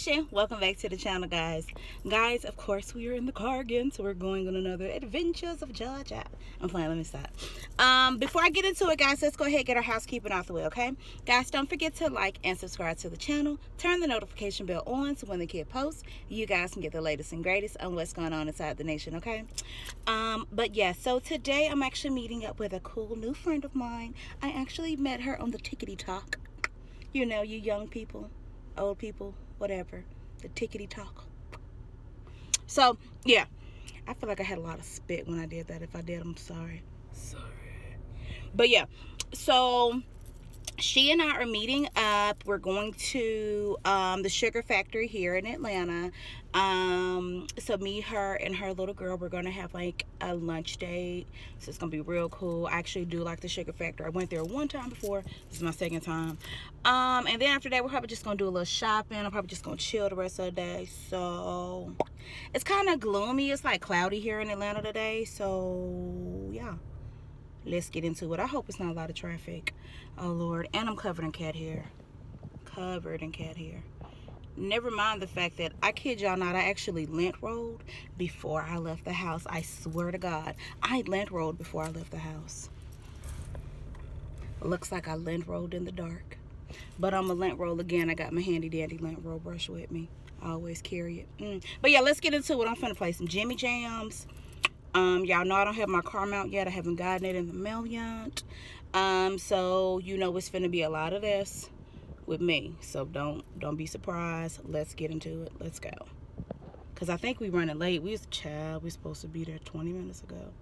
Sheen. Welcome back to the channel, guys. Of course, we are in the car again, so we're going on another Adventures of Georgia. I'm playing, let me stop. Before I get into it, guys, let's go ahead and get our housekeeping out the way, okay? Guys, don't forget to like and subscribe to the channel. Turn the notification bell on so when the kid posts, you guys can get the latest and greatest on what's going on inside the nation, okay? But yeah, so today I'm actually meeting up with a cool new friend of mine. I actually met her on the Tickety Talk. You know, you young people, old people, whatever, the Tickety Talk. So yeah, I feel like I had a lot of spit when I did that. If I did, I'm sorry. But yeah, so she and I are meeting up. We're going to the sugar factory here in Atlanta. So me, her, and her little girl, we're gonna have like a lunch date. So it's gonna be real cool. I actually do like the sugar factory. I went there one time before. This is my second time. And then after that, we're probably just gonna do a little shopping. I'm probably just gonna chill the rest of the day. So it's kind of gloomy. It's like cloudy here in Atlanta today. So yeah, let's get into it. I hope it's not a lot of traffic. Oh Lord. And I'm covered in cat hair. Covered in cat hair. Never mind the fact that, I kid y'all not, I actually lint rolled before I left the house. I swear to God, I lint rolled before I left the house. Looks like I lint rolled in the dark. But I'm a lint roll again. I got my handy dandy lint roll brush with me. I always carry it. But yeah, let's get into it. I'm finna play some Jimmy Jams. Y'all know I don't have my car mount yet. I haven't gotten it in the mail yet. So you know it's finna be a lot of this with me. So don't be surprised. Let's get into it. Let's go. Cause I think we running late. We was supposed to be there 20 minutes ago.